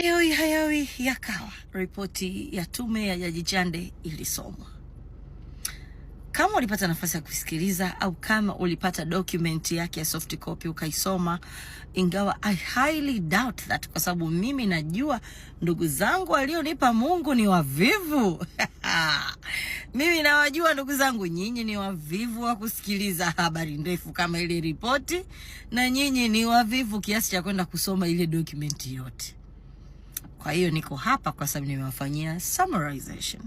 Hayawi yakawa. Ripoti ya tume ya Jaji Chande ilisomwa. Kama ulipata nafasi ya kusikiliza au kama ulipata document yake ya soft copy ukaisoma, ingawa I highly doubt that, kwa sababu mimi najua ndugu zangu walionipa Mungu ni wavivu. Mimi nawajua ndugu zangu, nyinyi ni wavivu wa kusikiliza habari ndefu kama ile ripoti, na nyinyi ni wavivu kiasi cha kwenda kusoma ile document yote. Kwa hiyo niko hapa kwa sababu nimewafanyia summarization.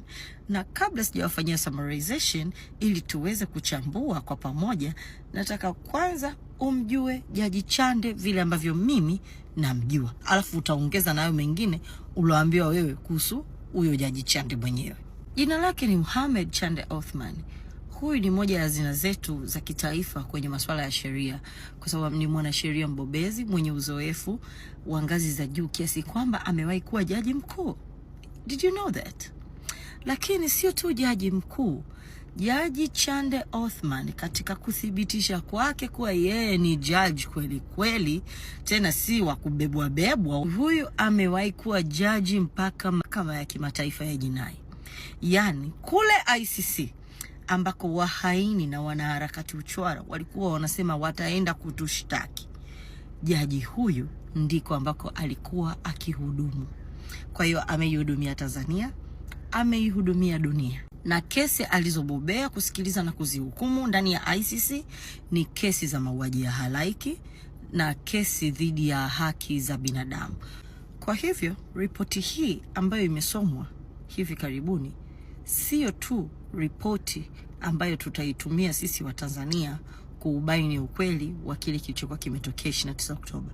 Na kabla sijawafanyia summarization, ili tuweze kuchambua kwa pamoja, nataka kwanza umjue Jaji Chande vile ambavyo mimi namjua. Alafu utaongeza nayo mengine uloambiwa wewe kuhusu huyo Jaji Chande mwenyewe. Jina lake ni Mohamed Chande Othman. Huyu ni moja ya hazina zetu za kitaifa kwenye masuala ya sheria, kwa sababu ni mwanasheria mbobezi mwenye uzoefu wa ngazi za juu kiasi kwamba amewahi kuwa jaji mkuu. Did you know that? Lakini sio tu jaji mkuu. Jaji Chande Othman, katika kuthibitisha kwake kuwa yeye ni judge kweli kweli, tena si wa kubebwa bebwa, huyu amewahi kuwa jaji mpaka mahakama ya kimataifa ya jinai, yani kule ICC, ambako wahaini na wanaharakati uchwara walikuwa wanasema wataenda kutushtaki. Jaji huyu ndiko ambako alikuwa akihudumu. Kwa hiyo ameihudumia Tanzania, ameihudumia dunia. Na kesi alizobobea kusikiliza na kuzihukumu ndani ya ICC ni kesi za mauaji ya halaiki na kesi dhidi ya haki za binadamu. Kwa hivyo ripoti hii ambayo imesomwa hivi karibuni sio tu ripoti ambayo tutaitumia sisi wa Tanzania kuubaini ukweli wa kile kilichokuwa kimetokea 29 Oktoba,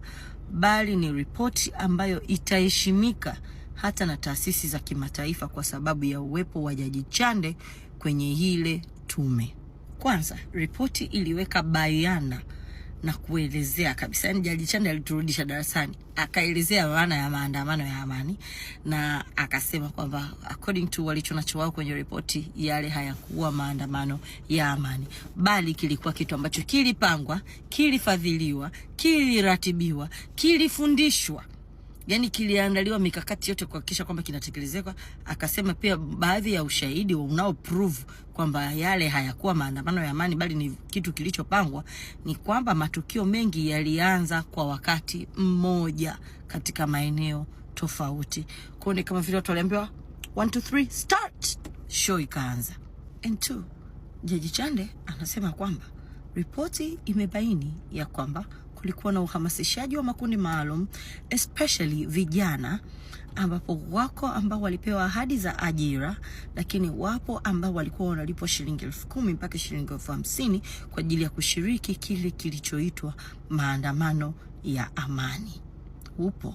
bali ni ripoti ambayo itaheshimika hata na taasisi za kimataifa kwa sababu ya uwepo wa Jaji Chande kwenye ile tume. Kwanza, ripoti iliweka bayana na kuelezea kabisa, yani Jaji Chande aliturudisha darasani, akaelezea maana ya maandamano ya amani, na akasema kwamba according to walichonacho wao kwenye ripoti, yale hayakuwa maandamano ya amani, bali kilikuwa kitu ambacho kilipangwa, kilifadhiliwa, kiliratibiwa, kilifundishwa. Yani kiliandaliwa mikakati yote kuhakikisha kwamba kinatekelezeka. Akasema pia baadhi ya ushahidi unao prove kwamba yale hayakuwa maandamano ya amani bali ni kitu kilichopangwa ni kwamba matukio mengi yalianza kwa wakati mmoja katika maeneo tofauti. Kwa hiyo kama vile watu waliambiwa 1 2 3 start, show ikaanza. And 2, Jaji Chande anasema kwamba ripoti imebaini ya kwamba kulikuwa na uhamasishaji wa makundi maalum, especially vijana, ambapo wako ambao walipewa ahadi za ajira, lakini wapo ambao walikuwa wanalipwa shilingi 10,000 mpaka shilingi 50,000 kwa ajili ya kushiriki kile kilichoitwa maandamano ya amani. Upo.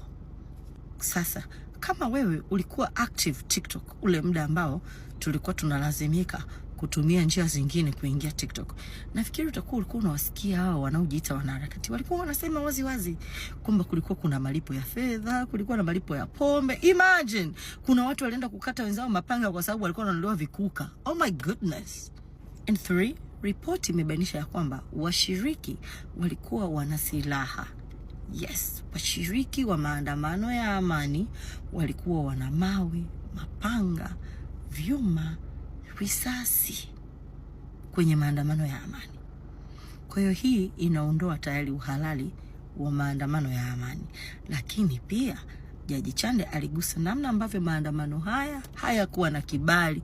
Sasa kama wewe ulikuwa active TikTok ule muda ambao tulikuwa tunalazimika kutumia njia zingine kuingia TikTok, nafikiri ulikuwa unawasikia hao wanaojiita wanaharakati walikuwa wanasema wazi wazi kwamba kulikuwa kuna malipo ya fedha, kulikuwa na malipo ya pombe. Imagine kuna watu walienda kukata wenzao mapanga kwa sababu walikuwa wananunuliwa vikuka. Oh my goodness. And 3, ripoti imebainisha ya kwamba washiriki walikuwa wana silaha. Yes, washiriki wa maandamano ya amani walikuwa wana mawe, mapanga, vyuma, risasi kwenye maandamano ya amani. Kwa hiyo hii inaondoa tayari uhalali wa maandamano ya amani. Lakini pia Jaji Chande aligusa namna ambavyo maandamano haya hayakuwa na kibali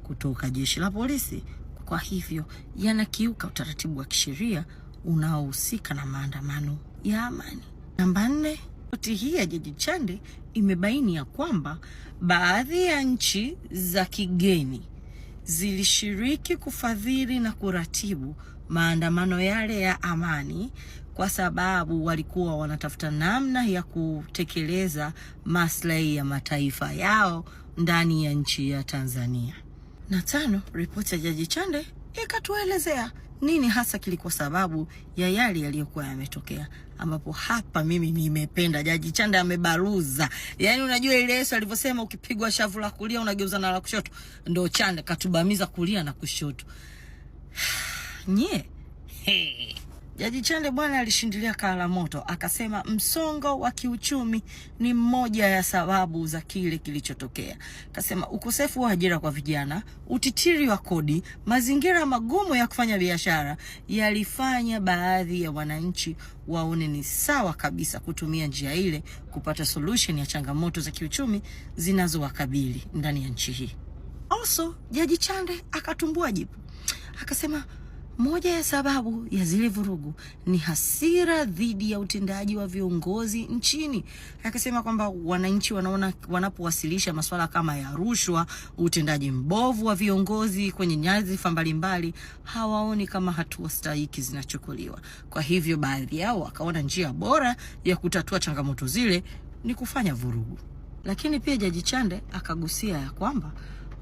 kutoka jeshi la polisi. Kwa hivyo yanakiuka utaratibu wa kisheria unaohusika na maandamano ya amani. Namba 4, ripoti hii ya Jaji Chande imebaini ya kwamba baadhi ya nchi za kigeni zilishiriki kufadhili na kuratibu maandamano yale ya amani kwa sababu walikuwa wanatafuta namna ya kutekeleza maslahi ya mataifa yao ndani ya nchi ya Tanzania. Na 5, ripoti ya Jaji Chande ikatuelezea nini hasa kilikuwa sababu ya yale yaliyokuwa yametokea, ambapo hapa mimi nimependa Jaji Chande amebaruza. Yani unajua ile Yesu alivyosema ukipigwa shavu la kulia unageuza na la kushoto, ndio Chande katubamiza kulia na kushoto. Nye. Jaji Chande bwana alishindilia kaa la moto, akasema msongo wa kiuchumi ni mmoja ya sababu za kile kilichotokea. Akasema ukosefu wa ajira kwa vijana, utitiri wa kodi, mazingira magumu ya kufanya biashara yalifanya baadhi ya wananchi waone ni sawa kabisa kutumia njia ile kupata solution ya changamoto za kiuchumi zinazowakabili ndani ya nchi hii. Also, Jaji Chande akatumbua jibu. Akasema moja ya sababu ya zile vurugu ni hasira dhidi ya utendaji wa viongozi nchini. Akasema kwamba wananchi wanaona wanapowasilisha masuala kama ya rushwa, utendaji mbovu wa viongozi kwenye nyadhifa mbalimbali, hawaoni kama hatua stahiki zinachukuliwa. Kwa hivyo baadhi yao wakaona njia bora ya kutatua changamoto zile ni kufanya vurugu. Lakini pia Jaji Chande akagusia ya kwamba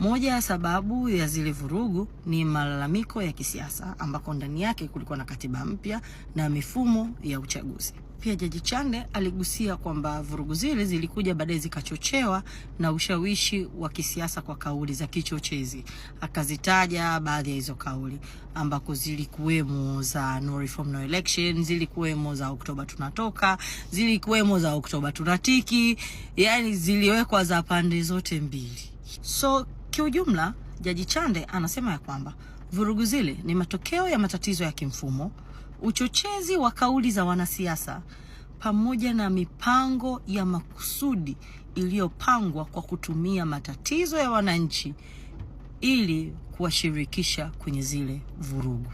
moja ya sababu ya zile vurugu ni malalamiko ya kisiasa ambako ndani yake kulikuwa na katiba mpya na mifumo ya uchaguzi. Pia Jaji Chande aligusia kwamba vurugu zile zilikuja baadaye zikachochewa na ushawishi wa kisiasa kwa kauli za kichochezi. Akazitaja baadhi ya hizo kauli ambako zilikuwemo za no reform no election, zilikuwemo za Oktoba tunatoka, zilikuwemo za Oktoba tunatiki, yani ziliwekwa za pande zote mbili. So kiujumla, Jaji Chande anasema ya kwamba vurugu zile ni matokeo ya matatizo ya kimfumo, uchochezi wa kauli za wanasiasa, pamoja na mipango ya makusudi iliyopangwa kwa kutumia matatizo ya wananchi ili kuwashirikisha kwenye zile vurugu.